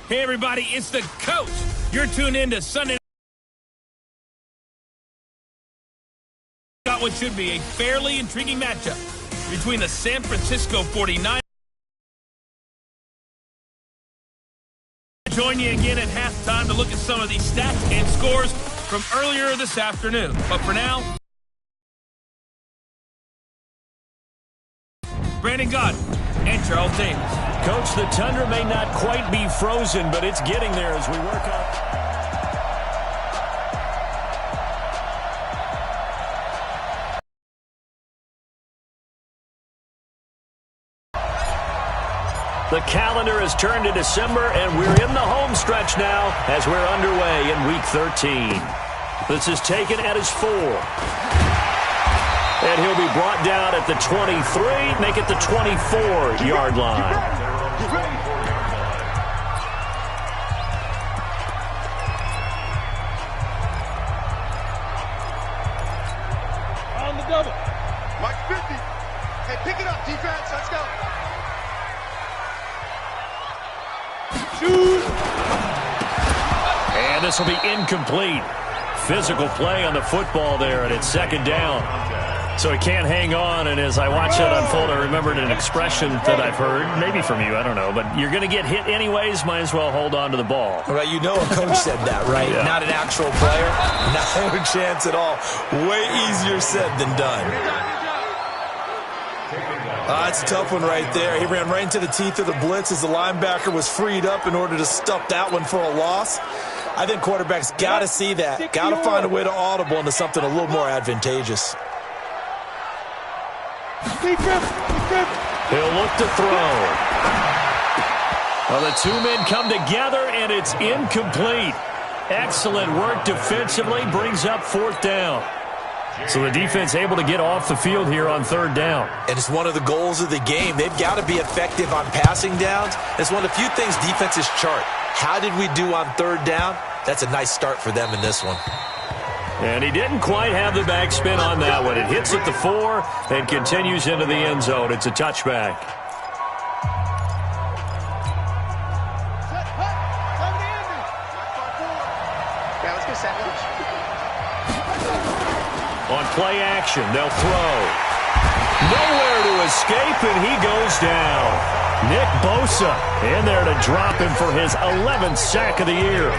Hey, everybody, it's the coach. You're tuned in to Sunday. Got what should be a fairly intriguing matchup between the San Francisco 49ers. Join you again at halftime to look at some of these stats and scores from earlier this afternoon. But for now, Brandon Gaudin and Charles Davis. Coach, the tundra may not quite be frozen, but it's getting there as we work on. The calendar has turned to December, and we're in the home stretch now as we're underway in Week 13. This is taken at his 4. And he'll be brought down at the 23, make it the 24-yard line. On the double. Mike 50. Hey, pick it up, defense. Let's go. Shoot. And this will be incomplete. Physical play on the football there, and it's second down. So he can't hang on, and as I watch that unfold, I remembered an expression that I've heard, maybe from you, I don't know, but you're going to get hit anyways, might as well hold on to the ball. Right, you know a coach said that, right? Yeah. Not an actual player. Not a chance at all. Way easier said than done. That's a tough one right there. He ran right into the teeth of the blitz as the linebacker was freed up in order to stuff that one for a loss. I think quarterbacks got to see that. Got to find a way to audible into something a little more advantageous. He'll look to throw. Well, the two men come together, and it's incomplete. Excellent work defensively, brings up fourth down. So the defense able to get off the field here on third down. And it's one of the goals of the game. They've got to be effective on passing downs. It's one of the few things defenses chart. How did we do on third down? That's a nice start for them in this one. And he didn't quite have the backspin on that one. It hits at the 4 and continues into the end zone. It's a touchback. On play action, they'll throw. Nowhere to escape, and he goes down. Nick Bosa in there to drop him for his 11th sack of the year.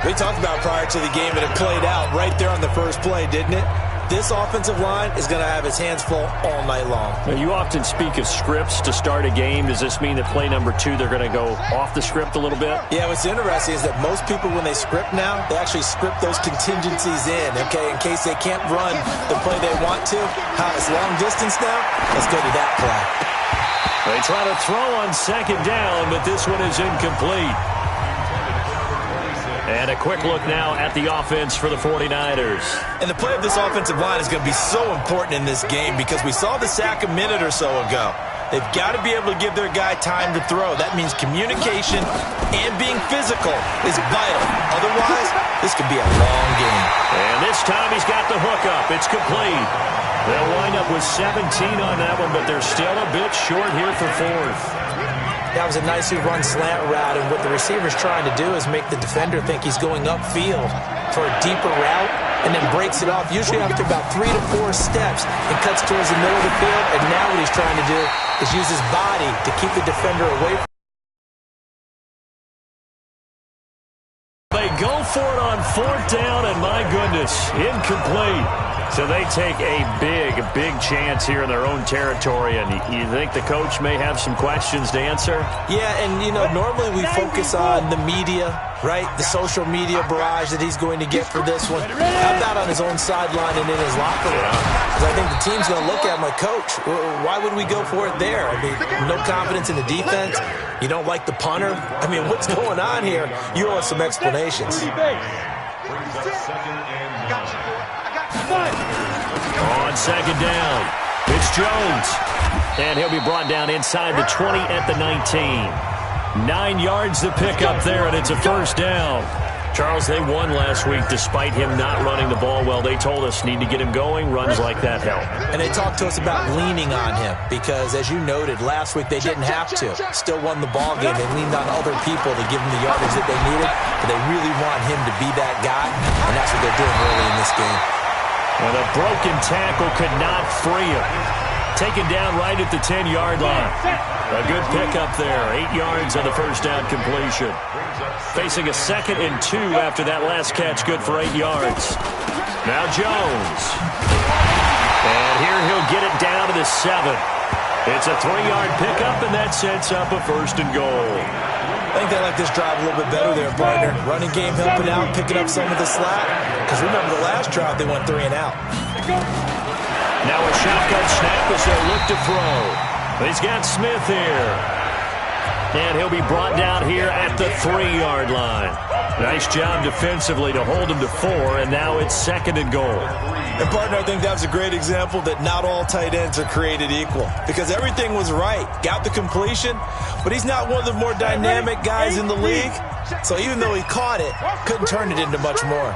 We talked about prior to the game, and it played out right there on the first play, didn't it? This offensive line is going to have his hands full all night long. Now, you often speak of scripts to start a game. Does this mean that play number 2, they're going to go off the script a little bit? Yeah, what's interesting is that most people, when they script now, they actually script those contingencies in, okay, in case they can't run the play they want to. It's long distance now. Let's go to that play. They try to throw on second down, but this one is incomplete. And a quick look now at the offense for the 49ers. And the play of this offensive line is going to be so important in this game because we saw the sack a minute or so ago. They've got to be able to give their guy time to throw. That means communication and being physical is vital. Otherwise, this could be a long game. And this time he's got the hook up. It's complete. They'll wind up with 17 on that one, but they're still a bit short here for fourth. That was a nicely run slant route, and what the receiver's trying to do is make the defender think he's going upfield for a deeper route and then breaks it off, usually after about 3 to 4 steps, and cuts towards the middle of the field. And now what he's trying to do is use his body to keep the defender away from. They go for it on fourth down, and my goodness, incomplete. So they take a big chance here in their own territory, and you think the coach may have some questions to answer? Yeah, and, normally we focus on the media, right? The social media barrage that he's going to get for this one. How about on his own sideline and in his locker room? Because I think the team's going to look at him like, Coach, why would we go for it there? I mean, no confidence in the defense. You don't like the punter? I mean, what's going on here? You owe us some explanations. On second down, it's Jones. And he'll be brought down inside the 20 at the 19. 9 yards to pick up there, and it's a first down. Charles, they won last week despite him not running the ball well. They told us need to get him going. Runs like that help. And they talked to us about leaning on him because, as you noted, last week they didn't have to. Still won the ball game. They leaned on other people to give them the yardage that they needed, but they really want him to be that guy, and that's what they're doing early in this game. And a broken tackle could not free him. Taken down right at the 10-yard line. A good pickup there. 8 yards on the first down completion. Facing a 2nd and 2 after that last catch. Good for 8 yards. Now Jones. And here he'll get it down to the 7. It's a 3-yard pickup, and that sets up a 1st and goal. I think they like this drive a little bit better there, partner. Running game helping out, picking up some of the slack. Because remember the last drive, they went 3 and out. Now a shotgun snap as they look to throw. He's got Smith here. And he'll be brought down here at the 3-yard line. Nice job defensively to hold him to 4, and now it's 2nd and goal. And, partner, I think that was a great example that not all tight ends are created equal. Because everything was right. Got the completion, but he's not one of the more dynamic guys in the league. So even though he caught it, couldn't turn it into much more.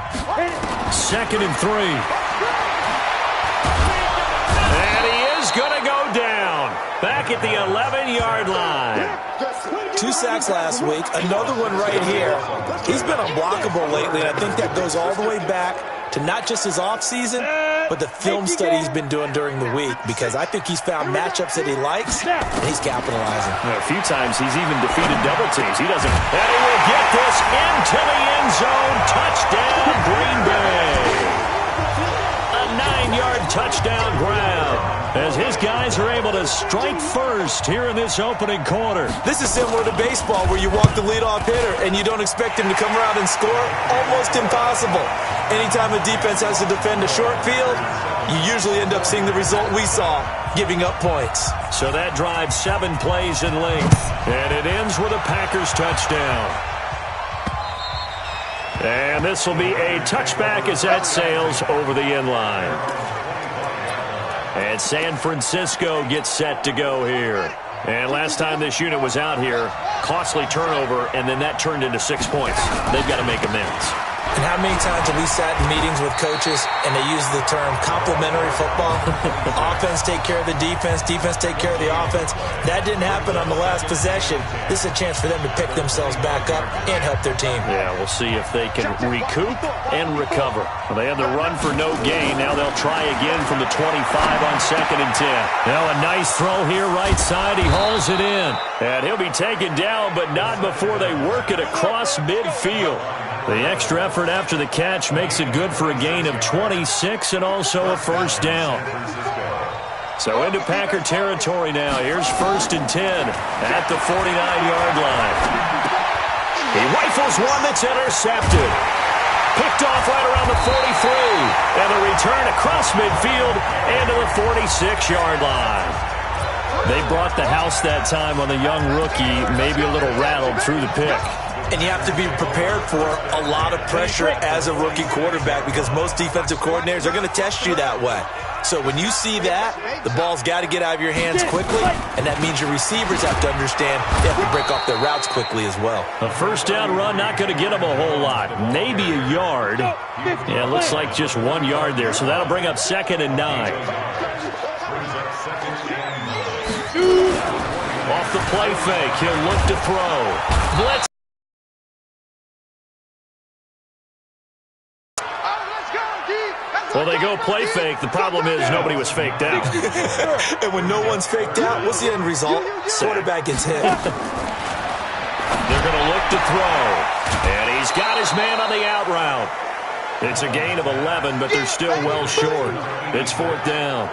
2nd and 3. And he is going to go down. Back at the 11-yard line. 2 sacks last week. Another one right here. He's been unblockable lately, and I think that goes all the way back to not just his offseason, but the film study he's been doing during the week, because I think he's found matchups that he likes, and he's capitalizing. A few times he's even defeated double teams. He doesn't. And he will get this into the end zone. Touchdown, Green Bay. A 9-yard touchdown grab as his guys are able to strike first here in this opening quarter. This is similar to baseball where you walk the leadoff hitter and you don't expect him to come around and score. Almost impossible. Anytime a defense has to defend a short field, you usually end up seeing the result we saw, giving up points. So that drives 7 plays in length, and it ends with a Packers touchdown. And this will be a touchback as that sails over the end line. And San Francisco gets set to go here. And last time this unit was out here, costly turnover, and then that turned into 6 points. They've got to make amends. And how many times have we sat in meetings with coaches and they use the term complementary football? Offense take care of the defense, defense take care of the offense. That didn't happen on the last possession. This is a chance for them to pick themselves back up and help their team. Yeah, we'll see if they can recoup and recover. Well, they had the run for no gain. Now they'll try again from the 25 on 2nd and 10. Now a nice throw here right side. He hauls it in. And he'll be taken down, but not before they work it across midfield. The extra effort after the catch makes it good for a gain of 26 and also a 1st down. So into Packer territory now. Here's 1st and 10 at the 49-yard line. He rifles one that's intercepted. Picked off right around the 43. And the return across midfield and to the 46-yard line. They brought the house that time on the young rookie, maybe a little rattled through the pick. And you have to be prepared for a lot of pressure as a rookie quarterback because most defensive coordinators are going to test you that way. So when you see that, the ball's got to get out of your hands quickly, and that means your receivers have to understand they have to break off their routes quickly as well. A 1st down run, not going to get them a whole lot. Maybe a yard. Yeah, it looks like just 1 yard there, so that'll bring up 2nd and 9. Off the play fake, he'll look to throw. Blitz. Well, they go play fake. The problem is nobody was faked out. And when no one's faked out, what's the end result? Quarterback gets hit. They're going to look to throw. And he's got his man on the out route. It's a gain of 11, but they're still well short. It's 4th down.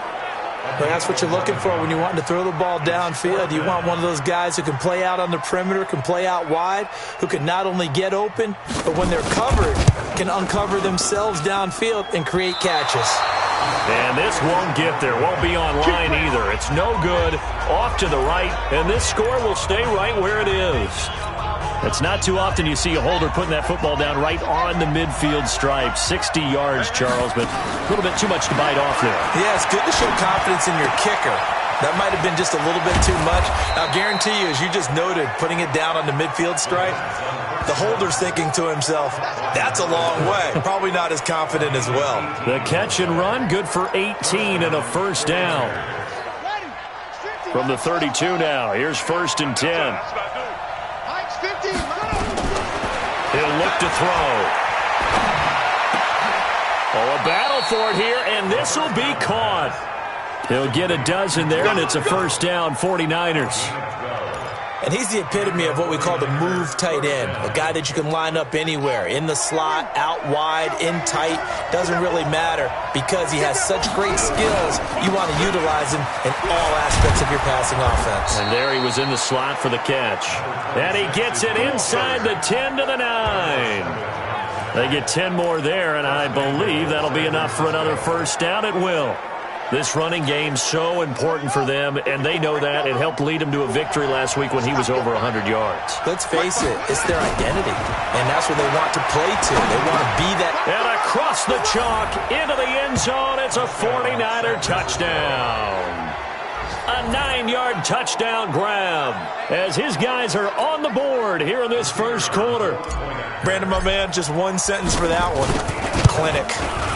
But that's what you're looking for when you want to throw the ball downfield. You want one of those guys who can play out on the perimeter, can play out wide, who can not only get open, but when they're covered, can uncover themselves downfield and create catches. And this won't get there. Won't be on line either. It's no good. Off to the right, and this score will stay right where it is. It's not too often you see a holder putting that football down right on the midfield stripe. 60 yards, Charles, but a little bit too much to bite off there. Yeah, it's good to show confidence in your kicker. That might have been just a little bit too much. I'll guarantee you, as you just noted, putting it down on the midfield stripe, The holder's thinking to himself, that's a long way. Probably not as confident as well. The catch and run, good for 18 and a first down. From the 32 now, here's 1st and 10. He'll look to throw. Oh, a battle for it here, and this will be caught. He'll get a dozen there, and it's a first down, 49ers. And he's the epitome of what we call the move tight end, a guy that you can line up anywhere, in the slot, out wide, in tight, doesn't really matter because he has such great skills. You want to utilize him in all aspects of your passing offense. And there he was in the slot for the catch. And he gets it inside the 10 to the 9. They get 10 more there, and I believe that'll be enough for another first down. It will. This running game's so important for them, and they know that. It helped lead them to a victory last week when he was over 100 yards. Let's face it, it's their identity, and that's what they want to play to. They want to be that. And across the chalk, into the end zone, it's a 49er touchdown. A 9-yard touchdown grab as his guys are on the board here in this first quarter. Brandon, my man, just one sentence for that one. Clinic.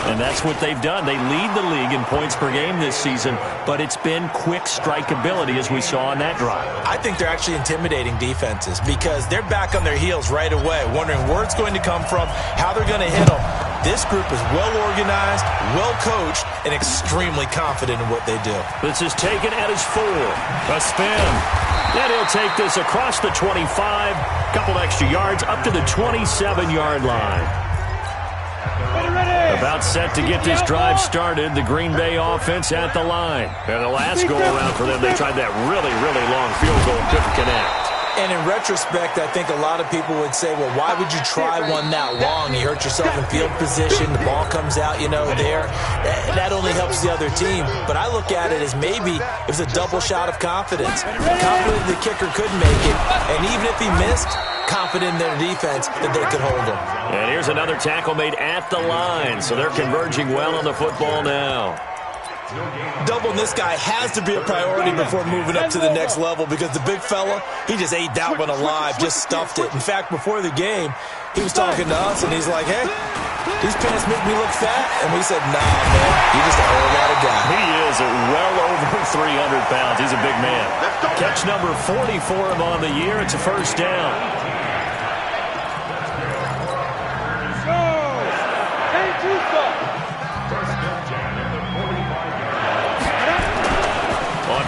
And that's what they've done. They lead the league in points per game this season, but it's been quick strikeability as we saw on that drive. I think they're actually intimidating defenses because they're back on their heels right away, wondering where it's going to come from, how they're going to hit them. This group is well organized, well coached, and extremely confident in what they do. This is taken at his 4. A spin. Then he'll take this across the 25, couple extra yards up to the 27-yard line. About set to get this drive started, the Green Bay offense at the line. And the last go-around for them, they tried that really, really long field goal and couldn't connect. And in retrospect, I think a lot of people would say, well, why would you try one that long? You hurt yourself in field position. The ball comes out, there. That only helps the other team. But I look at it as maybe it was a double shot of confidence. Confident the kicker could make it. And even if he missed, confident in their defense that they could hold him. And here's another tackle made at the line. So they're converging well on the football now. Doubling this guy has to be a priority before moving up to the next level because the big fella, he just ate that one alive, just stuffed it. In fact, before the game, he was talking to us, and he's like, hey, these pants make me look fat. And we said, nah, man, you're just a whole lot of guy. He is at well over 300 pounds. He's a big man. Catch number 40 for him on the year. It's a first down.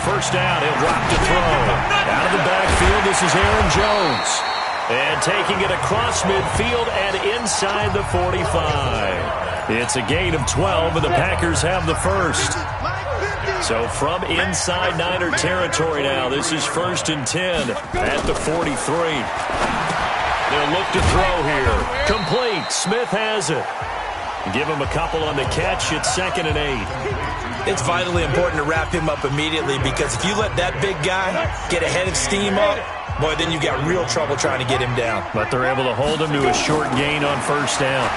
First down, he'll drop to throw. Out of the backfield, this is Aaron Jones. And taking it across midfield and inside the 45. It's a gain of 12, and the Packers have the first. So from inside Niner territory now, this is 1st and 10 at the 43. They'll look to throw here. Complete. Smith has it. Give him a couple on the catch. It's 2nd and 8. It's vitally important to wrap him up immediately because if you let that big guy get a head of steam up, boy, then you've got real trouble trying to get him down. But they're able to hold him to a short gain on first down.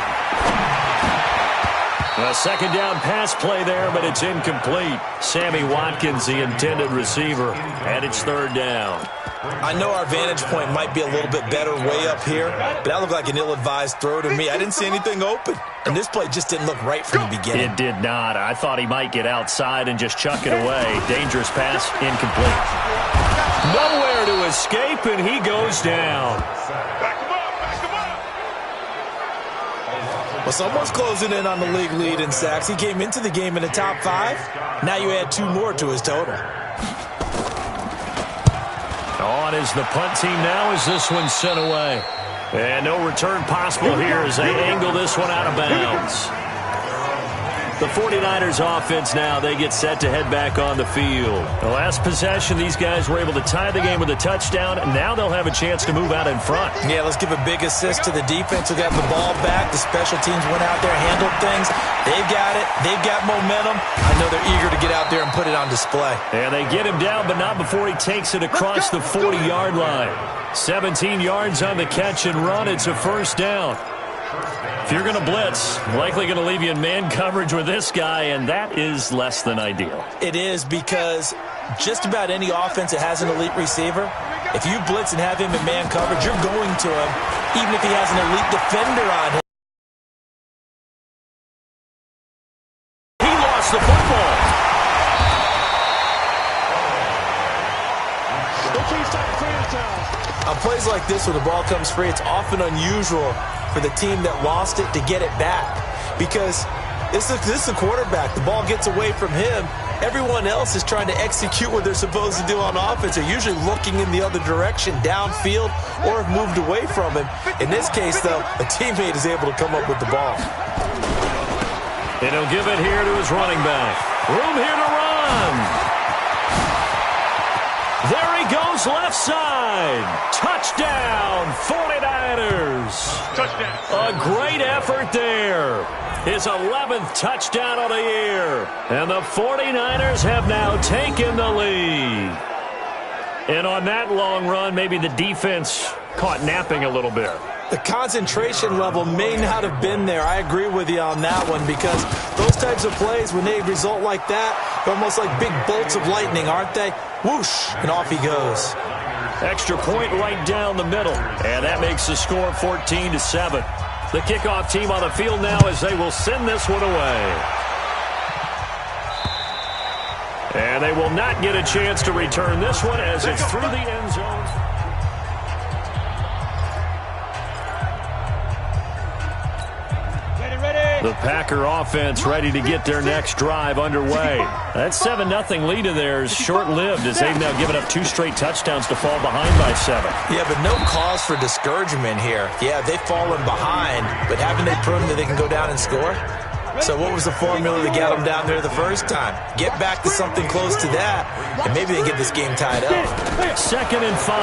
A second down pass play there, but it's incomplete. Sammy Watkins, the intended receiver, and it's 3rd down. I know our vantage point might be a little bit better way up here, but that looked like an ill-advised throw to me. I didn't see anything open, and this play just didn't look right from the beginning. It did not. I thought he might get outside and just chuck it away. Dangerous pass, incomplete. Nowhere to escape, and he goes down. Well, someone's closing in on the league lead in sacks. He came into the game in the top 5. Now you add 2 more to his total. On is the punt team now as this one's sent away. And no return possible here as they angle this one out of bounds. The 49ers offense now, they get set to head back on the field. The last possession, these guys were able to tie the game with a touchdown, and now they'll have a chance to move out in front. Yeah, let's give a big assist to the defense who got the ball back. The special teams went out there, handled things. They've got it. They've got momentum. I know they're eager to get out there and put it on display. And they get him down, but not before he takes it across the 40-yard line. 17 yards on the catch and run. It's a first down. If you're going to blitz, likely going to leave you in man coverage with this guy, and that is less than ideal. It is because just about any offense that has an elite receiver, If you blitz and have him in man coverage, you're going to him, even if he has an elite defender on him. He lost the football. On plays like this where the ball comes free, it's often unusual for the team that lost it to get it back, because this is the quarterback. The ball gets away from him. Everyone else is trying to execute what they're supposed to do on offense. They're usually looking in the other direction, downfield, or have moved away from him. In this case, though, a teammate is able to come up with the ball. And he'll give it here to his running back. Room here to run. There he goes, left side. Touchdown, 49ers. Touchdown. A great effort there. His 11th touchdown of the year. And the 49ers have now taken the lead. And on that long run, maybe the defense caught napping a little bit. The concentration level may not have been there. I agree with you on that one, because those types of plays, when they result like that, they're almost like big bolts of lightning, aren't they? Whoosh, and off he goes. Extra point right down the middle. And that makes the score 14-7. The kickoff team on the field now as they will send this one away. And they will not get a chance to return this one as it's through the end zone. The Packer offense ready to get their next drive underway. That 7-0 lead of theirs short-lived as they've now given up 2 straight touchdowns to fall behind by 7. Yeah, but no cause for discouragement here. Yeah, they've fallen behind, but haven't they proven that they can go down and score? So what was the formula to get them down there the first time? Get back to something close to that, and maybe they get this game tied up. 2nd and 5.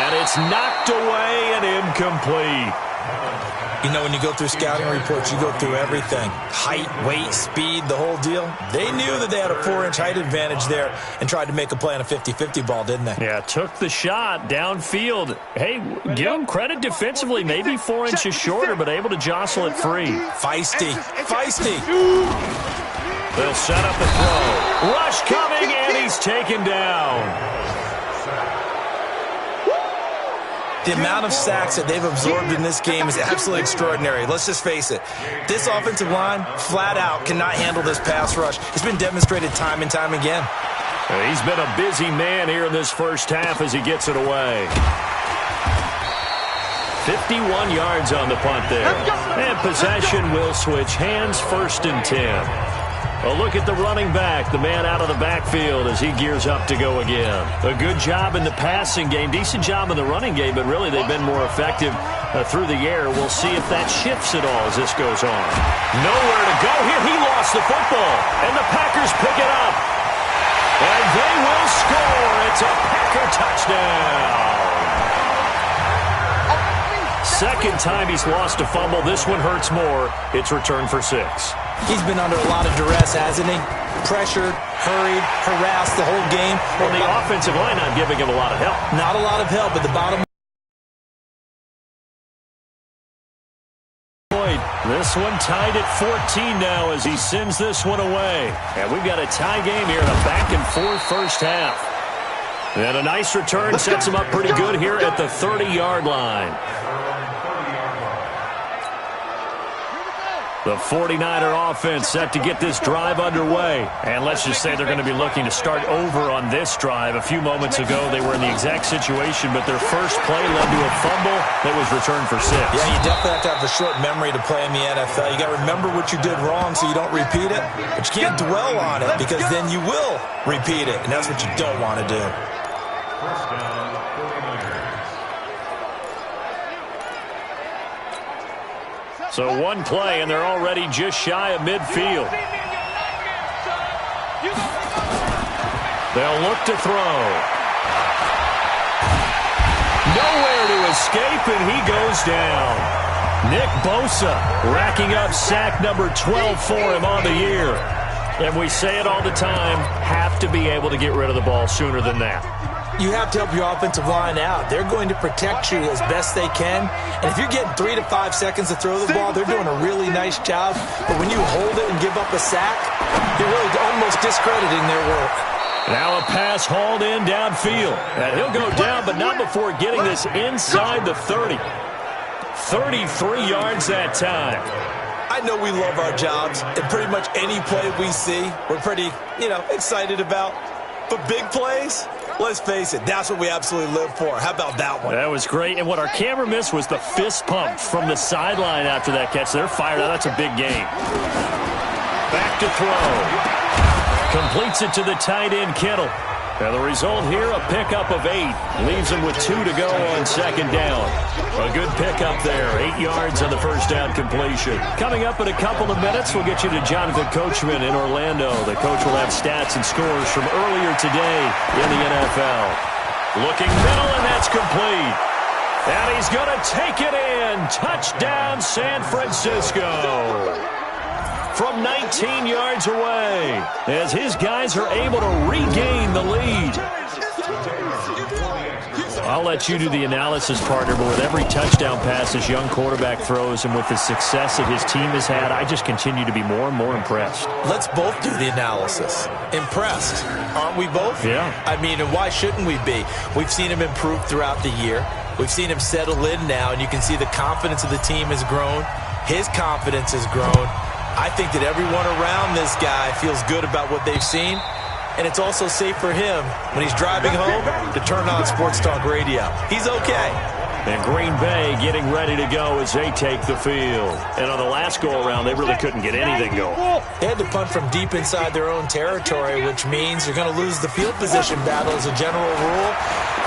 And it's knocked away and incomplete. You know, when you go through scouting reports, you go through everything. Height, weight, speed, the whole deal. They knew that they had a 4-inch height advantage there and tried to make a play on a 50-50 ball, didn't they? Yeah, took the shot downfield. Hey, give them credit defensively. Maybe 4 inches shorter, but able to jostle it free. Feisty. Feisty. They'll set up the throw. Rush coming, and he's taken down. The amount of sacks that they've absorbed in this game is absolutely extraordinary. Let's just face it. This offensive line, flat out, cannot handle this pass rush. It's been demonstrated time and time again. He's been a busy man here in this first half as he gets it away. 51 yards on the punt there. And possession will switch hands, 1st and 10. A look at the running back, the man out of the backfield as he gears up to go again. A good job in the passing game, decent job in the running game, but really they've been more effective through the air. We'll see if that shifts at all as this goes on. Nowhere to go here. He lost the football, and the Packers pick it up. And they will score. It's a Packer touchdown. 2nd time he's lost a fumble. This one hurts more. It's returned for 6. He's been under a lot of duress, hasn't he? Pressured, hurried, harassed the whole game. Well, the offensive line not giving him a lot of help. Not a lot of help, but the bottom. This one tied at 14 now as he sends this one away. And we've got a tie game here in a back-and-forth first half. And a nice return sets him up pretty good here at the 30-yard line. The 49er offense set to get this drive underway. And let's just say they're going to be looking to start over on this drive. A few moments ago, they were in the exact situation, but their first play led to a fumble that was returned for 6. Yeah, you definitely have to have a short memory to play in the NFL. You got to remember what you did wrong so you don't repeat it. But you can't dwell on it because then you will repeat it, and that's what you don't want to do. So one play, and they're already just shy of midfield. They'll look to throw. Nowhere to escape, and he goes down. Nick Bosa racking up sack number 12 for him on the year. And we say it all the time, have to be able to get rid of the ball sooner than that. You have to help your offensive line out. They're going to protect you as best they can. And if you're getting 3 to 5 seconds to throw the ball, they're doing a really nice job. But when you hold it and give up a sack, you're really almost discrediting their work. Now a pass hauled in downfield. And he'll go down, but not before getting this inside the 30. 33 yards that time. I know we love our jobs, and pretty much any play we see, we're pretty, excited about. But big plays, let's face it, that's what we absolutely live for. How about that one? That was great. And what our camera missed was the fist pump from the sideline after that catch. They're fired up. That's a big game. Back to throw. Completes it to the tight end, Kittle. Now the result here, a pickup of 8. Leaves him with 2 to go on second down. A good pickup there. 8 yards on the first down completion. Coming up in a couple of minutes, we'll get you to Jonathan Coachman in Orlando. The coach will have stats and scores from earlier today in the NFL. Looking middle, and that's complete. And he's going to take it in. Touchdown, San Francisco. From 19 yards away, as his guys are able to regain the lead. I'll let you do the analysis, partner, but with every touchdown pass this young quarterback throws and with the success that his team has had, I just continue to be more and more impressed. Let's both do the analysis. Impressed, aren't we both? Yeah. I mean, and why shouldn't we be? We've seen him improve throughout the year. We've seen him settle in now, and you can see the confidence of the team has grown. His confidence has grown. I think that everyone around this guy feels good about what they've seen, and it's also safe for him when he's driving home to turn on Sports Talk Radio. He's okay. And Green Bay getting ready to go as they take the field. And on the last go-around, they really couldn't get anything going. They had to punt from deep inside their own territory, which means you're going to lose the field position battle as a general rule.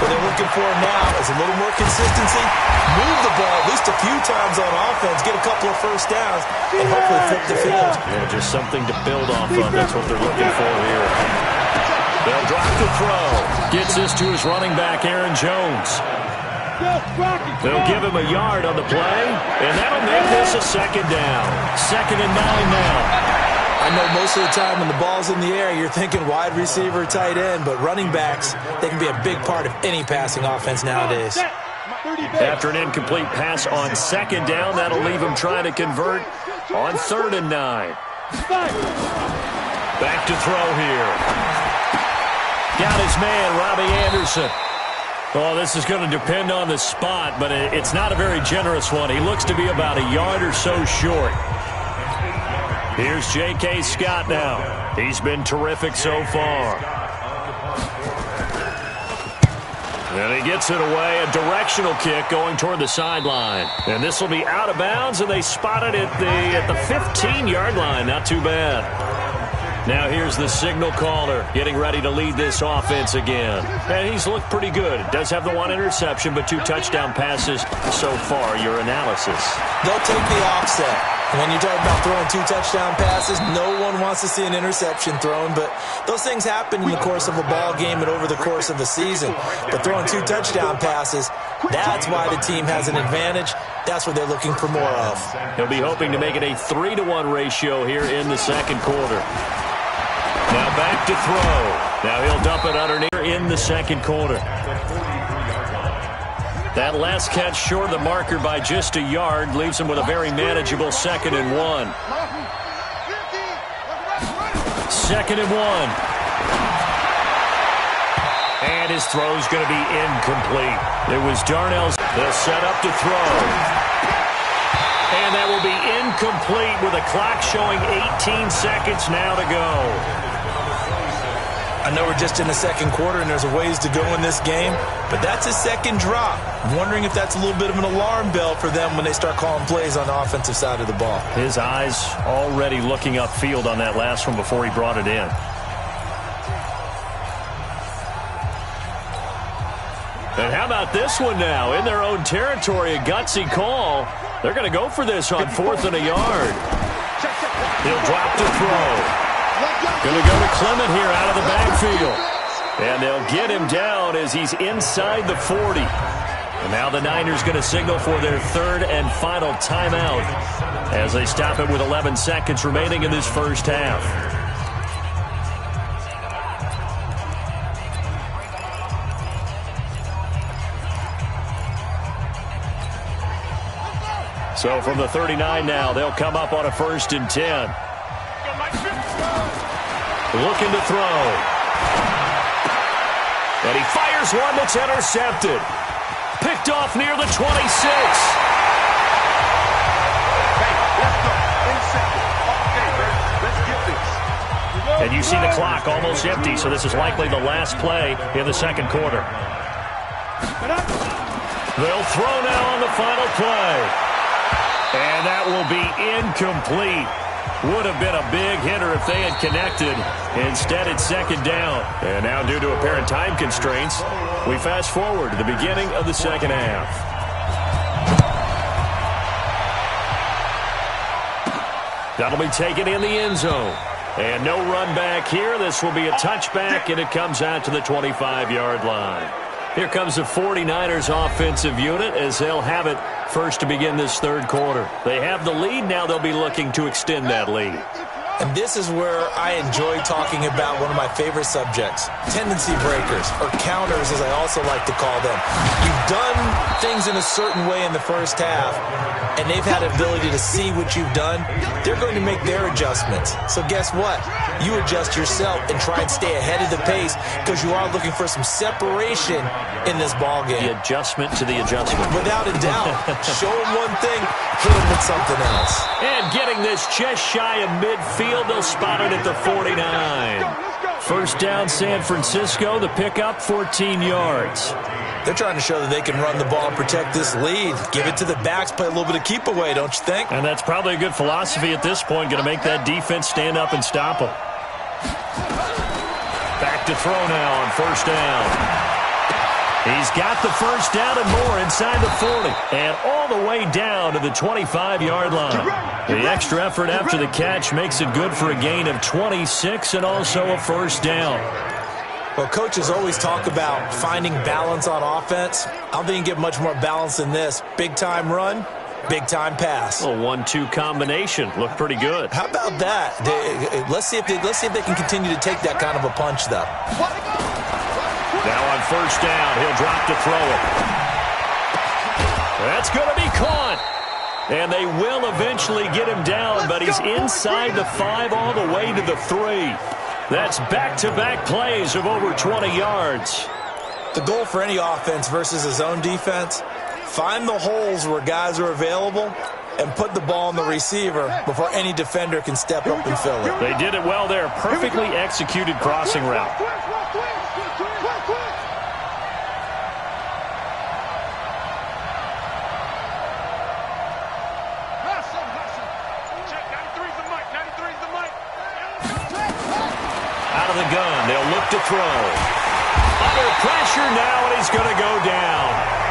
What they're looking for now is a little more consistency, move the ball at least a few times on offense, get a couple of first downs, and hopefully flip the field. Yeah, just something to build off of. That's what they're looking for here. They'll drop the throw. Gets this to his running back, Aaron Jones. They'll give him a yard on the play, and that'll make this a second down. 2nd and 9 now. I know most of the time when the ball's in the air, you're thinking wide receiver, tight end, but running backs, they can be a big part of any passing offense nowadays. After an incomplete pass on second down, that'll leave him trying to convert on 3rd and 9. Back to throw here. Got his man, Robbie Anderson. Oh, this is going to depend on the spot, but it's not a very generous one. He looks to be about a yard or so short. Here's J.K. Scott now. He's been terrific so far. And he gets it away, a directional kick going toward the sideline. And this will be out of bounds, and they spot it at the 15-yard line. Not too bad. Now here's the signal caller getting ready to lead this offense again. And he's looked pretty good. Does have the 1 interception, but 2 touchdown passes so far. Your analysis. They'll take the offset. When you talk about throwing 2 touchdown passes, no one wants to see an interception thrown, but those things happen in the course of a ball game and over the course of a season. But throwing 2 touchdown passes, that's why the team has an advantage. That's what they're looking for more of. He'll be hoping to make it a 3-to-1 ratio here in the second quarter. Now back to throw. Now he'll dump it underneath in the second quarter. That last catch short of the marker by just a yard leaves him with a very manageable 2nd and 1. 2nd and 1. And his throw's going to be incomplete. It was Darnell's. They'll set up to throw. And that will be incomplete with a clock showing 18 seconds now to go. I know we're just in the second quarter and there's a ways to go in this game, but that's a second drop. I'm wondering if that's a little bit of an alarm bell for them when they start calling plays on the offensive side of the ball. His eyes already looking upfield on that last one before he brought it in. And how about this one now? In their own territory, a gutsy call. They're going to go for this on 4th and a yard. He'll drop to throw. Going to go to Clement here out of the backfield. And they'll get him down as he's inside the 40. And now the Niners going to signal for their 3rd and final timeout as they stop it with 11 seconds remaining in this first half. So from the 39 now, they'll come up on a 1st and 10. Looking to throw. And he fires one that's intercepted. Picked off near the 26. And you see the clock almost empty, so this is likely the last play in the second quarter. They'll throw now on the final play. And that will be incomplete. Would have been a big hitter if they had connected. Instead, it's second down. And now, due to apparent time constraints, we fast forward to the beginning of the second half. That'll be taken in the end zone. And no run back here. This will be a touchback, and it comes out to the 25-yard line. Here comes the 49ers offensive unit as they'll have it first to begin this third quarter. They have the lead. Now they'll be looking to extend that lead. And this is where I enjoy talking about one of my favorite subjects, tendency breakers, or counters as I also like to call them. You've done things in a certain way in the first half, and they've had the ability to see what you've done. They're going to make their adjustments. So guess what? You adjust yourself and try and stay ahead of the pace because you are looking for some separation in this ballgame. The adjustment to the adjustment. Without a doubt. Show them one thing, hit them with something else. And getting this just shy of midfield, they'll spot it at the 49. First down, San Francisco. The pickup, 14 yards. They're trying to show that they can run the ball and protect this lead. Give it to the backs, play a little bit of keep away, don't you think? And that's probably a good philosophy at this point, going to make that defense stand up and stop them. Back to throw now on first down. He's got the first down and more inside the 40. And all the way down to the 25-yard line. The extra effort after the catch makes it good for a gain of 26 and also a first down. Well, coaches always talk about finding balance on offense. I don't think you get much more balance than this. Big-time run, big-time pass. A 1-2 combination. Looked pretty good. How about that? Let's see if they can continue to take that kind of a punch, though. Now on first down, he'll drop to throw it. That's going to be caught. And they will eventually get him down, but he's inside the 5 all the way to the 3. That's back-to-back plays of over 20 yards. The goal for any offense versus a zone defense, find the holes where guys are available and put the ball on the receiver before any defender can step up and fill it. They did it well there. Perfectly executed crossing route. Out of the gun, they'll look to throw. Under pressure now, and he's going to go down.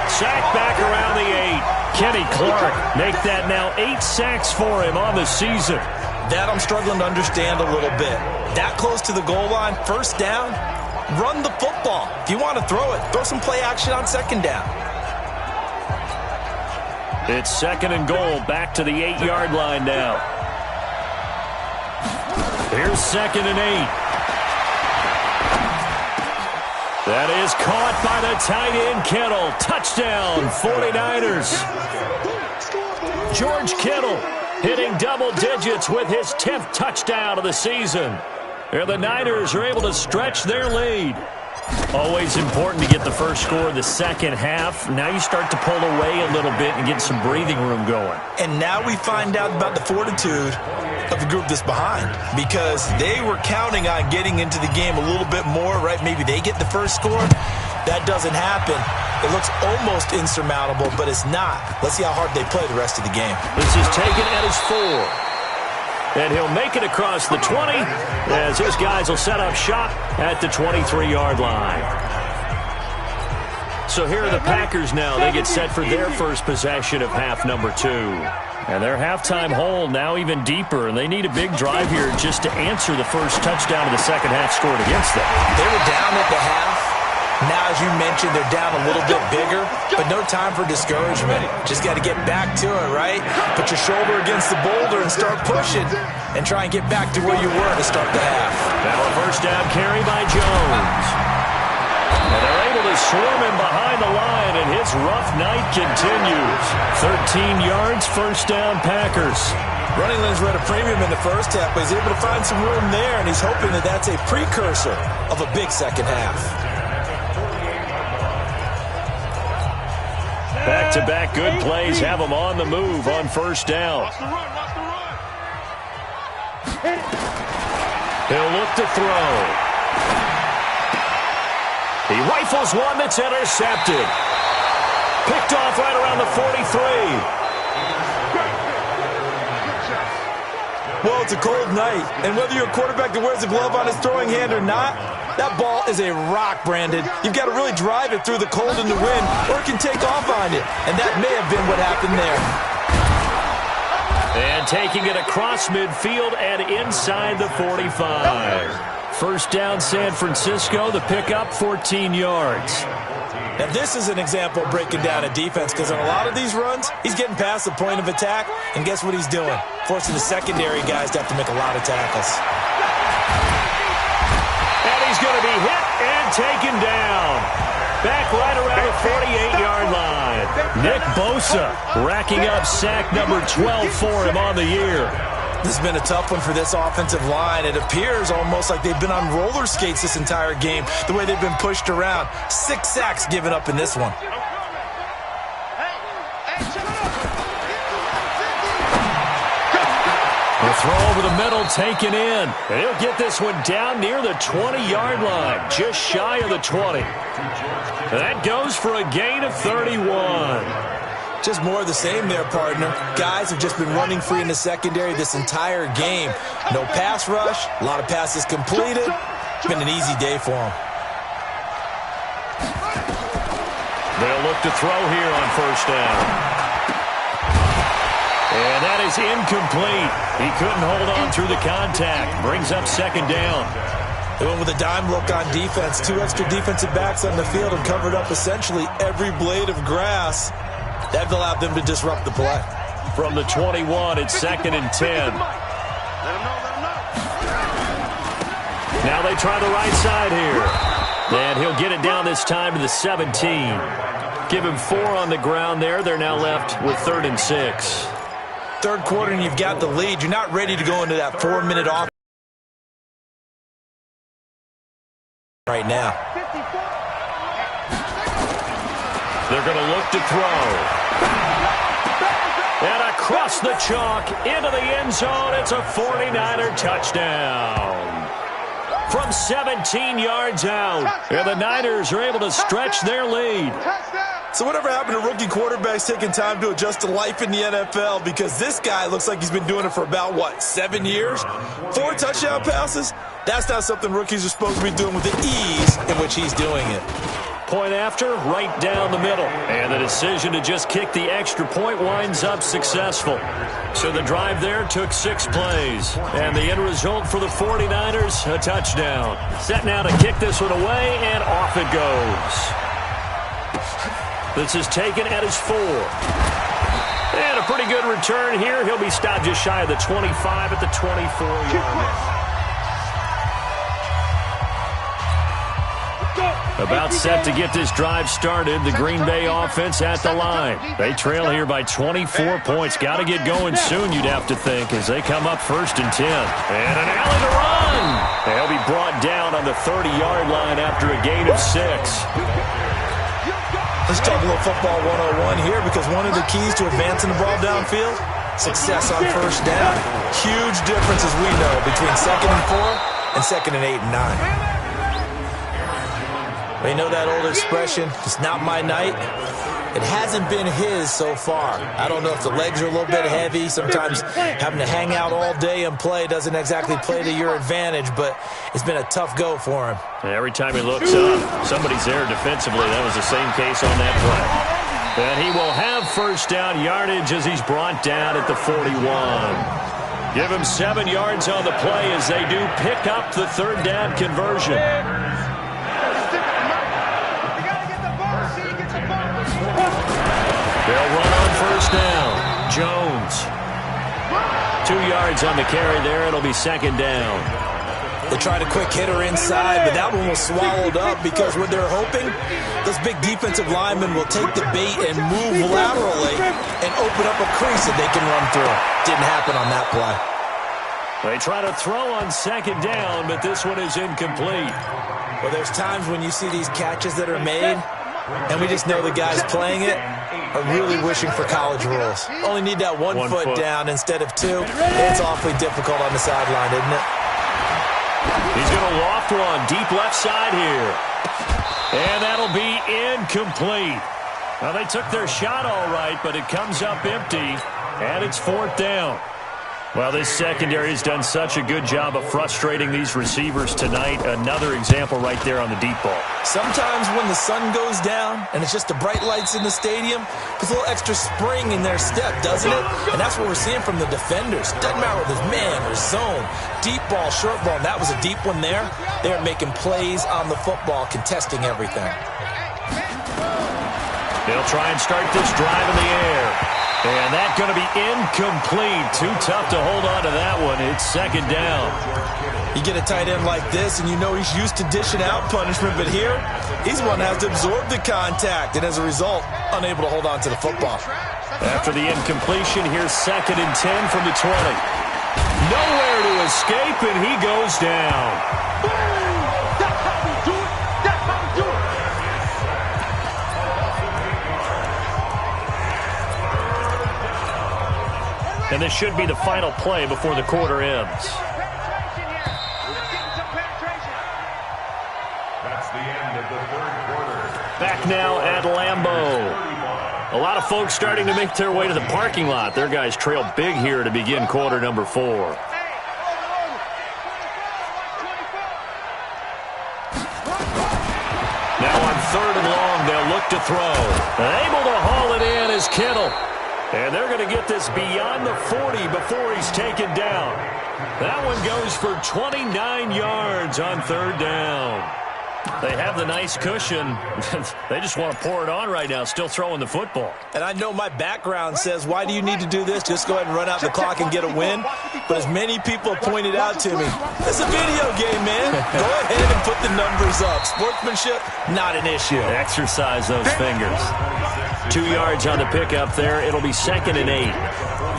Sack back around the 8. Kenny Clark make that now 8 sacks for him on the season. That I'm struggling to understand a little bit. That close to the goal line, first down, run the football. If you want to throw it, throw some play action on second down. It's second and goal, back to the 8-yard line now. Here's second and 8. That is caught by the tight end, Kittle. Touchdown, 49ers. George Kittle hitting double digits with his 10th touchdown of the season. And the Niners are able to stretch their lead. Always important to get the first score of the second half. Now you start to pull away a little bit and get some breathing room going. And now we find out about the fortitude of the group that's behind, because they were counting on getting into the game a little bit more, right? Maybe they get the first score. That doesn't happen. It looks almost insurmountable, but it's not. Let's see how hard they play the rest of the game. This is taken at his 4. And he'll make it across the 20 as his guys will set up shop at the 23-yard line. So here are the Packers now. They get set for their first possession of half number 2. And their halftime hole now even deeper, and they need a big drive here just to answer the first touchdown of the second half scored against them. They were down at the half. Now, as you mentioned, they're down a little bit bigger, but no time for discouragement. Just got to get back to it, right? Put your shoulder against the boulder and start pushing and try and get back to where you were to start the half. Now a first down carry by Jones. And they're able to swarm him behind the line, and his rough night continues. 13 yards, first down, Packers. Running lanes were at a premium in the first half, but he's able to find some room there, and he's hoping that that's a precursor of a big second half. Back-to-back good plays have them on the move on first down. He'll look to throw. He rifles one that's intercepted. Picked off right around the 43. Well, it's a cold night, and whether you're a quarterback that wears a glove on his throwing hand or not, that ball is a rock, Brandon. You've got to really drive it through the cold and the wind, or it can take off on you, and that may have been what happened there. And taking it across midfield and inside the 45. First down, San Francisco. The pickup, 14 yards. Now, this is an example of breaking down a defense, because on a lot of these runs, he's getting past the point of attack, and guess what he's doing? Forcing the secondary guys to have to make a lot of tackles. And he's going to be hit and taken down. Back right around the 48-yard line. Nick Bosa racking up sack number 12 for him on the year. This has been a tough one for this offensive line. It appears almost like they've been on roller skates this entire game, the way they've been pushed around. 6 sacks given up in this one. The throw over the middle taken in. And he'll get this one down near the 20-yard line, just shy of the 20. That goes for a gain of 31. Just more of the same there, partner. Guys have just been running free in the secondary this entire game. No pass rush, a lot of passes completed. It's been an easy day for them. They'll look to throw here on first down. And that is incomplete. He couldn't hold on through the contact. Brings up second down. They went with a dime look on defense. 2 extra defensive backs on the field and covered up essentially every blade of grass. That allowed them to disrupt the play. From the 21, it's second and 10. Now they try the right side here. And he'll get it down this time to the 17. Give him 4 on the ground there. They're now left with 3rd and 6. Third quarter and you've got the lead. You're not ready to go into that 4-minute off right now. They're going to look to throw. And across the chalk into the end zone. It's a 49er touchdown. From 17 yards out. And the Niners are able to stretch their lead. So whatever happened to rookie quarterbacks taking time to adjust to life in the NFL? Because this guy looks like he's been doing it for about, 7 years? 4 touchdown passes? That's not something rookies are supposed to be doing with the ease in which he's doing it. Point after, right down the middle. And the decision to just kick the extra point winds up successful. So the drive there took 6 plays. And the end result for the 49ers, a touchdown. Set now to kick this one away, and off it goes. This is taken at his 4. And a pretty good return here. He'll be stopped just shy of the 25 at the 24-yard line. About set to get this drive started. The Green Bay offense at the line. They trail here by 24 points. Got to get going soon, you'd have to think, as they come up 1st and 10. And an alley to run. They'll be brought down on the 30-yard line after a gain of 6. Let's talk a little football 101 here, because one of the keys to advancing the ball downfield, success on first down. Huge difference, as we know, between 2nd and 4 and 2nd and 8 and 9. You know that old expression, it's not my night? It hasn't been his so far. I don't know if the legs are a little bit heavy. Sometimes having to hang out all day and play doesn't exactly play to your advantage, but it's been a tough go for him. Every time he looks up, somebody's there defensively. That was the same case on that play. And he will have first down yardage as he's brought down at the 41. Give him 7 yards on the play as they do pick up the 3rd down conversion. They'll run on first down. Jones. 2 yards on the carry there. It'll be 2nd down. They tried a quick hitter inside, but that one was swallowed up because what they're hoping, those big defensive linemen will take the bait and move laterally and open up a crease that they can run through. Didn't happen on that play. They try to throw on 2nd down, but this one is incomplete. Well, there's times when you see these catches that are made, and we just know the guy's playing it. are really wishing for college rules. Only need that one foot down instead of two. It's awfully difficult on the sideline, isn't it? He's going to loft one deep left side here. And that'll be incomplete. Well, they took their shot all right, but it comes up empty, and it's 4th down. Well, this secondary has done such a good job of frustrating these receivers tonight. Another example right there on the deep ball. Sometimes when the sun goes down and it's just the bright lights in the stadium, puts a little extra spring in their step, doesn't it? And that's what we're seeing from the defenders. Doesn't matter whether it's man or zone, deep ball, short ball. And that was a deep one there. They're making plays on the football, contesting everything. They'll try and start this drive in the air. And that's going to be incomplete. Too tough to hold on to that one. It's 2nd down. You get a tight end like this, and you know he's used to dishing out punishment, but here, he's one that has to absorb the contact, and as a result, unable to hold on to the football. After the incompletion, here's 2nd and 10 from the 20. Nowhere to escape, and he goes down. That's how we do it. That's how we do it. And this should be the final play before the quarter ends. That's the end of the 3rd quarter. Back now at Lambeau. A lot of folks starting to make their way to the parking lot. Their guys trail big here to begin quarter number 4. Now on 3rd and long, they'll look to throw. Able to haul it in is Kittle. And they're going to get this beyond the 40 before he's taken down. That one goes for 29 yards on 3rd down. They have the nice cushion. They just want to pour it on right now, still throwing the football. And I know my background says, why do you need to do this? Just go ahead and run out the clock and get a win. But as many people have pointed out to me, it's a video game, man. Go ahead and put the numbers up. Sportsmanship, not an issue. Exercise those fingers. 2 yards on the pickup there. It'll be 2nd and 8.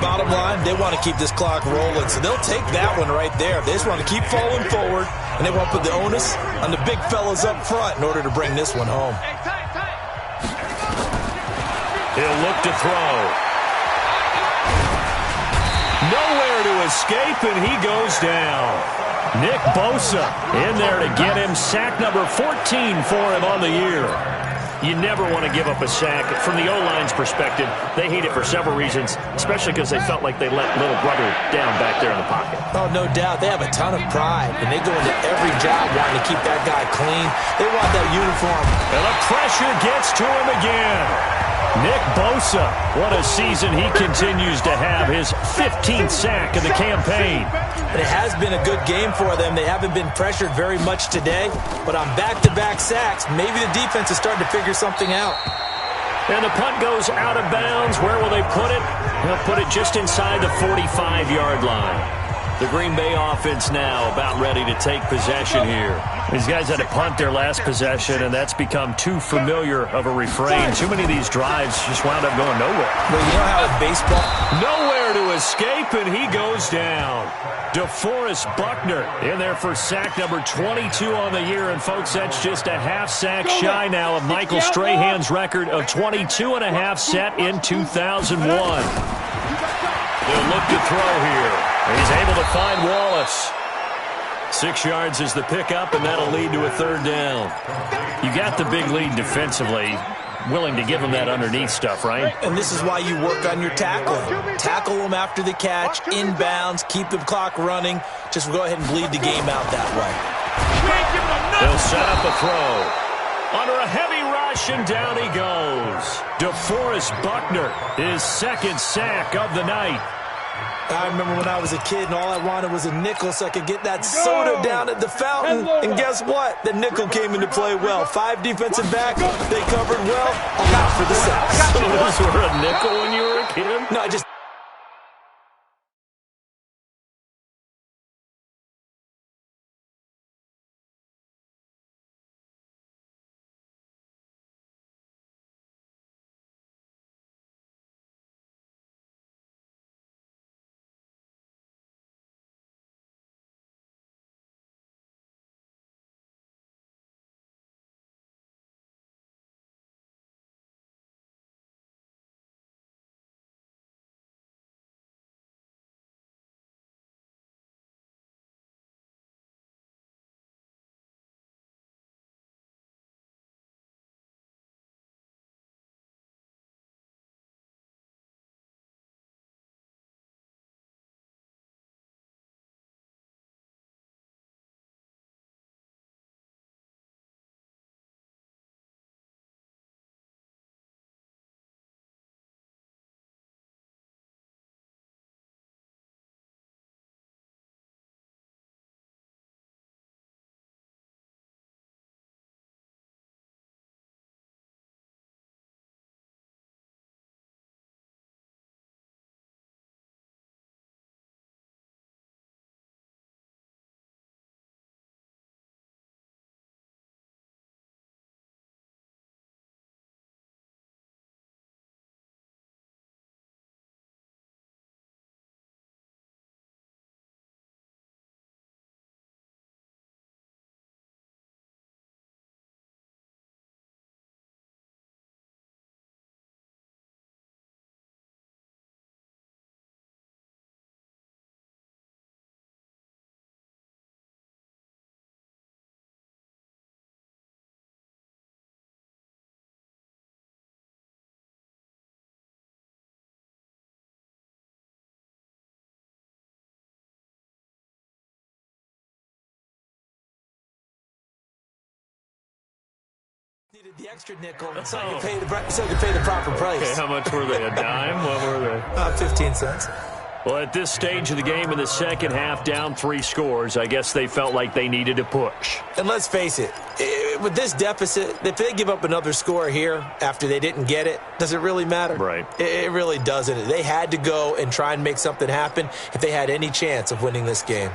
Bottom line, they want to keep this clock rolling, so they'll take that one right there. They just want to keep falling forward, and they want to put the onus on the big fellas up front in order to bring this one home. He'll look to throw. Nowhere to escape, and he goes down. Nick Bosa in there to get him sack number 14 for him on the year. You never want to give up a sack. From the O-line's perspective, they hate it for several reasons, especially because they felt like they let little brother down back there in the pocket. Oh, no doubt. They have a ton of pride, and they go into every job wanting to keep that guy clean. They want that uniform. And the pressure gets to him again. Nick Bosa, what a season he continues to have, his 15th sack of the campaign. And it has been a good game for them. They haven't been pressured very much today, but on back-to-back sacks, maybe the defense is starting to figure something out. And the punt goes out of bounds. Where will they put it? They'll put it just inside the 45-yard line. The Green Bay offense now about ready to take possession here. These guys had to punt their last possession, and that's become too familiar of a refrain. Too many of these drives just wound up going nowhere. Well, you know how in baseball, nowhere to escape, and he goes down. DeForest Buckner in there for sack number 22 on the year. And, folks, that's just a half sack shy now of Michael Strahan's record of 22 and a half set in 2001. They'll look to throw here. He's able to find Wallace. 6 yards is the pickup, and that'll lead to a 3rd down. You got the big lead defensively. Willing to give them that underneath stuff, right? And this is why you work on your tackling. Tackle them after the catch, inbounds, keep the clock running. Just go ahead and bleed the game out that way. They'll set up a throw. Under a heavy rush, and down he goes. DeForest Buckner, his 2nd sack of the night. I remember when I was a kid and all I wanted was a nickel so I could get that soda down at the fountain. And guess what? The nickel came into play well. 5 defensive back, they covered well. I'm out for the sacks. So those were a nickel when you were a kid? No, I just... Needed the extra nickel so you can pay the proper price. Okay, how much were they? A dime? What were they? 15 cents. Well, at this stage of the game in the second half, down 3 scores, I guess they felt like they needed to push. And let's face it, with this deficit, if they give up another score here after they didn't get it, does it really matter? Right. It really doesn't. They had to go and try and make something happen if they had any chance of winning this game.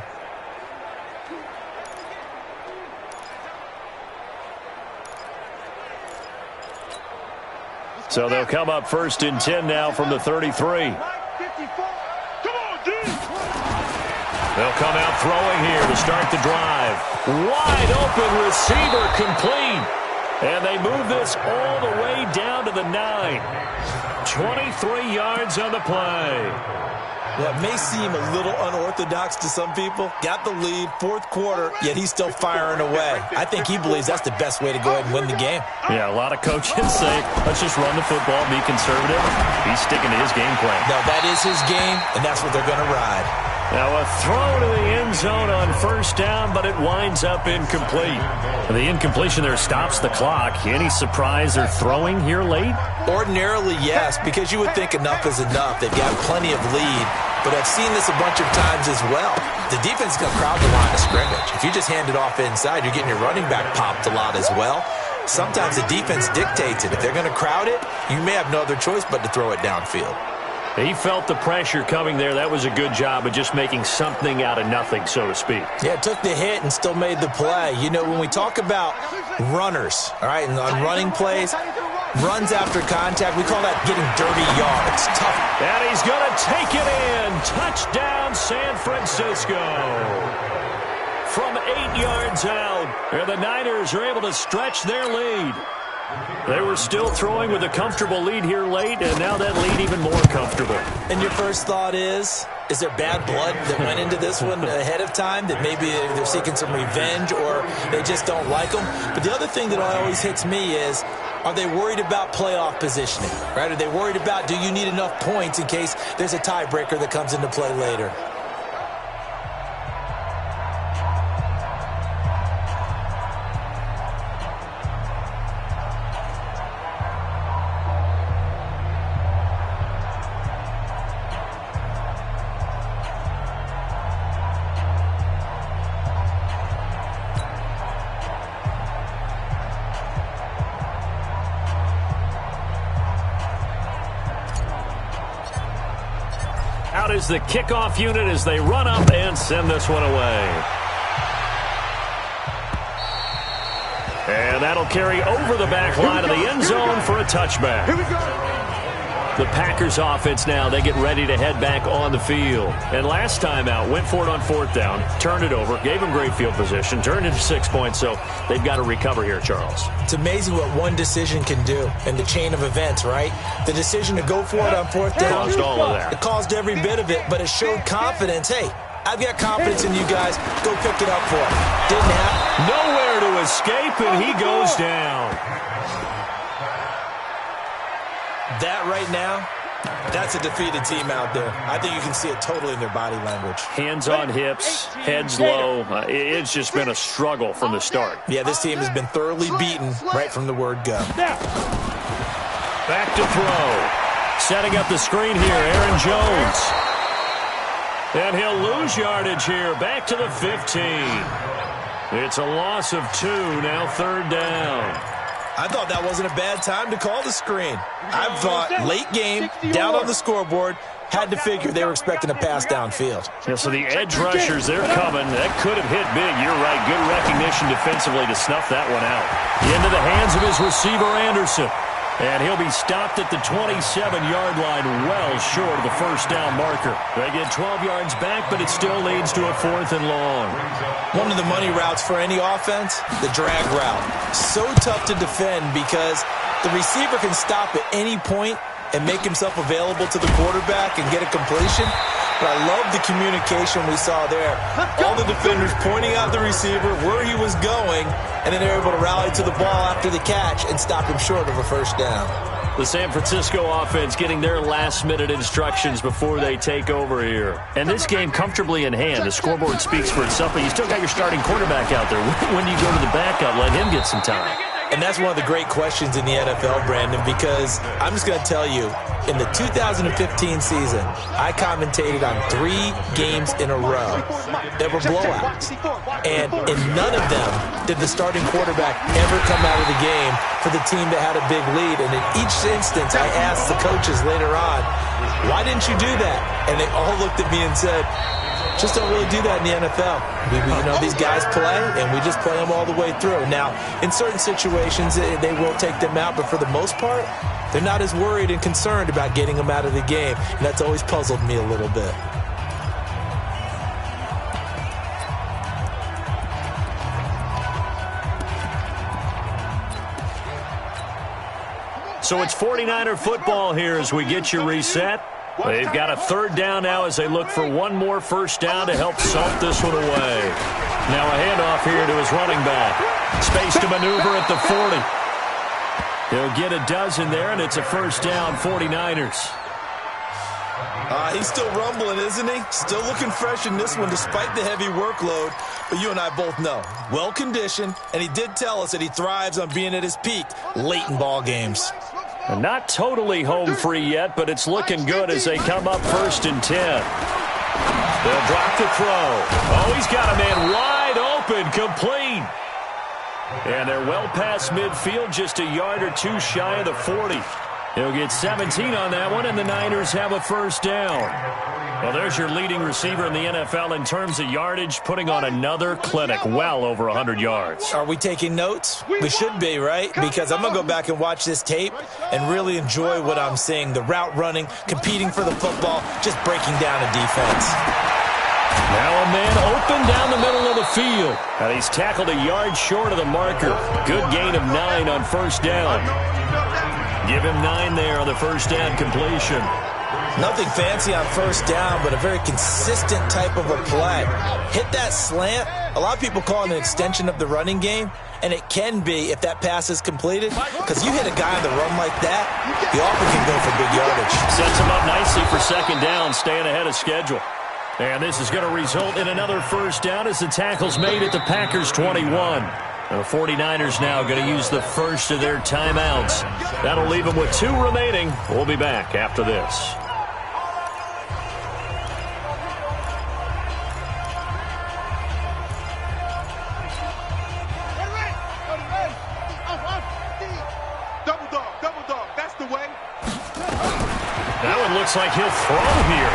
So they'll come up 1st and 10 now from the 33. They'll come out throwing here to start the drive. Wide open receiver complete. And they move this all the way down to the 9. 23 yards on the play. Well, it may seem a little unorthodox to some people. Got the lead, 4th quarter, yet he's still firing away. I think he believes that's the best way to go ahead and win the game. Yeah, a lot of coaches say, let's just run the football, be conservative. He's sticking to his game plan. No, that is his game, and that's what they're going to ride. Now a throw to the end zone on 1st down, but it winds up incomplete. And the incompletion there stops the clock. Any surprise they're throwing here late? Ordinarily, yes, because you would think enough is enough. They've got plenty of lead, but I've seen this a bunch of times as well. The defense is going to crowd the line of scrimmage. If you just hand it off inside, you're getting your running back popped a lot as well. Sometimes the defense dictates it. If they're going to crowd it, you may have no other choice but to throw it downfield. He felt the pressure coming there. That was a good job of just making something out of nothing, so to speak. Yeah, took the hit and still made the play. You know, when we talk about runners, all right, and on running plays, runs after contact, we call that getting dirty yards. Tough. And he's going to take it in. Touchdown, San Francisco. From 8 yards out, and the Niners are able to stretch their lead. They were still throwing with a comfortable lead here late, and now that lead even more comfortable. And your first thought is there bad blood that went into this one ahead of time, that maybe they're seeking some revenge or they just don't like them? But the other thing that always hits me is, are they worried about playoff positioning, right? Are they worried about, do you need enough points in case there's a tiebreaker that comes into play later? Out is the kickoff unit as they run up and send this one away. And that'll carry over the back line of the end zone for a touchback. Here we go. The Packers offense now, they get ready to head back on the field. And last time out, went for it on 4th down, turned it over, gave them great field position, turned into 6 points, so they've got to recover here, Charles. It's amazing what one decision can do in the chain of events, right? The decision to go for it on 4th down. Caused all of that. It caused every bit of it, but it showed confidence. Hey, I've got confidence in you guys. Go pick it up for it. Didn't happen. Nowhere to escape, and he goes down. That right now, that's a defeated team out there. I think you can see it totally in their body language. Hands on hips, heads low. It's just been a struggle from the start. Yeah, this team has been thoroughly beaten right from the word go. Back to throw. Setting up the screen here, Aaron Jones. And he'll lose yardage here, back to the 15. It's a loss of 2, now 3rd down. I thought that wasn't a bad time to call the screen. I thought late game, down on the scoreboard, had to figure they were expecting a pass downfield. Yeah, so the edge rushers, they're coming. That could have hit big. You're right. Good recognition defensively to snuff that one out. Into the hands of his receiver, Anderson. And he'll be stopped at the 27-yard line, well short of the 1st down marker. They get 12 yards back, but it still leads to a 4th and long. One of the money routes for any offense, the drag route. So tough to defend because the receiver can stop at any point and make himself available to the quarterback and get a completion. But I love the communication we saw there. All the defenders pointing out the receiver, where he was going, and then they're able to rally to the ball after the catch and stop him short of a 1st down. The San Francisco offense getting their last-minute instructions before they take over here. And this game comfortably in hand. The scoreboard speaks for itself, but you still got your starting quarterback out there. When you go to the backup, let him get some time. And that's one of the great questions in the NFL, Brandon, because I'm just going to tell you, in the 2015 season, I commentated on 3 games in a row that were blowouts. And in none of them did the starting quarterback ever come out of the game for the team that had a big lead. And in each instance, I asked the coaches later on, why didn't you do that? And they all looked at me and said, just don't really do that in the NFL. These guys play, and we just play them all the way through. Now, in certain situations, they will take them out, but for the most part, they're not as worried and concerned about getting them out of the game, and that's always puzzled me a little bit. So it's 49er football here as we get you reset. They've got a 3rd down now as they look for one more first down to help salt this one away. Now a handoff here to his running back. Space to maneuver at the 40. He'll get a dozen there, and it's a first down, 49ers. He's still rumbling, isn't he? Still looking fresh in this one despite the heavy workload. But you and I both know, well-conditioned, and he did tell us that he thrives on being at his peak late in ball games. And not totally home free yet, but it's looking good as they come up 1st and 10. They'll drop the throw. Oh, he's got a man wide open, complete. And they're well past midfield, just a yard or 2 shy of the 40. He'll get 17 on that one, and the Niners have a first down. Well, there's your leading receiver in the NFL in terms of yardage, putting on another clinic, well over 100 yards. Are we taking notes? We should be, right? Because I'm going to go back and watch this tape and really enjoy what I'm seeing. The route running, competing for the football, just breaking down a defense. Now a man open down the middle of the field. And he's tackled a yard short of the marker. Good gain of 9 on first down. Give him 9 there on the first down completion. Nothing fancy on first down, but a very consistent type of a play. Hit that slant. A lot of people call it an extension of the running game, and it can be if that pass is completed, because you hit a guy on the run like that, he often can go for big yardage. Sets him up nicely for second down, staying ahead of schedule. And this is going to result in another first down as the tackle's made at the Packers' 21. The 49ers now going to use the first of their timeouts. That'll leave them with 2 remaining. We'll be back after this. Double dog, that's the way. That one looks like he'll throw here.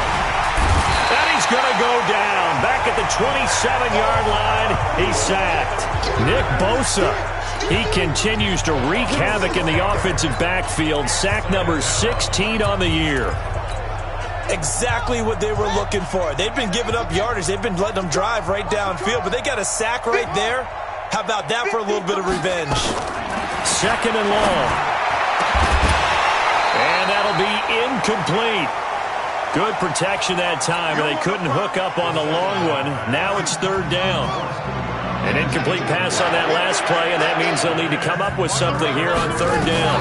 And he's going to go down. Back at the 27-yard line, he's sacked. Nick Bosa, he continues to wreak havoc in the offensive backfield. Sack number 16 on the year. Exactly what they were looking for. They've been giving up yardage. They've been letting them drive right downfield, but they got a sack right there. How about that for a little bit of revenge? 2nd and long. And that'll be incomplete. Good protection that time, but they couldn't hook up on the long one. Now it's 3rd down. An incomplete pass on that last play, and that means they'll need to come up with something here on 3rd down.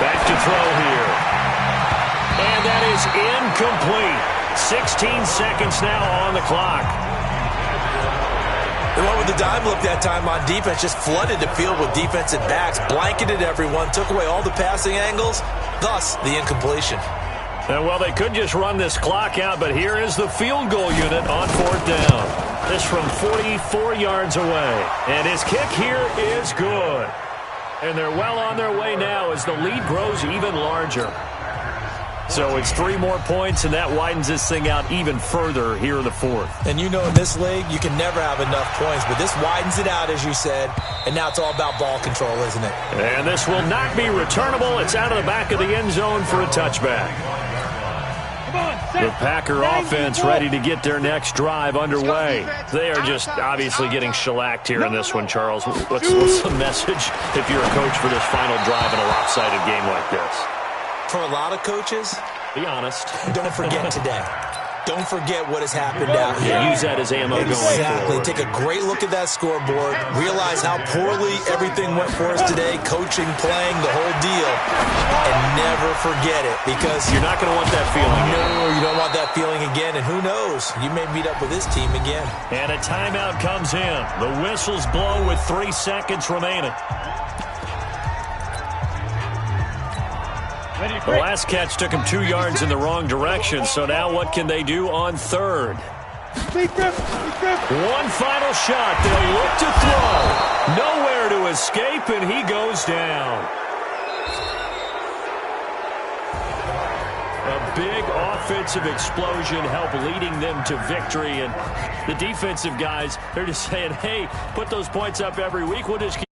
Back to throw here. And that is incomplete. 16 seconds now on the clock. They went with the dime look that time on defense, just flooded the field with defensive backs, blanketed everyone, took away all the passing angles, thus the incompletion. And well, they could just run this clock out, but here is the field goal unit on 4th down. This from 44 yards away. And his kick here is good. And they're well on their way now as the lead grows even larger. So it's 3 more points, and that widens this thing out even further here in the 4th. And you know in this league, you can never have enough points, but this widens it out, as you said, and now it's all about ball control, isn't it? And this will not be returnable. It's out of the back of the end zone for a touchback. The Packer offense ready to get their next drive underway. They are just obviously getting shellacked here in this one, Charles. What's the message if you're a coach for this final drive in a lopsided game like this? For a lot of coaches, be honest. don't forget today. don't forget what has happened out here. Yeah, use that as ammo going Exactly. forward. Take a great look at that scoreboard. Realize how poorly everything went for us today, coaching, playing, the whole deal. And never forget it, because You're not going to want that feeling again. no, you don't want that feeling again. And who knows? You may meet up with this team again. And a timeout comes in. The whistles blow with 3 seconds remaining. The last catch took him 2 yards in the wrong direction, so now what can they do on third? One final shot. They'll look to throw. Nowhere to escape, and he goes down. A big offensive explosion helped leading them to victory, and the defensive guys, they're just saying, hey, put those points up every week. We'll just keep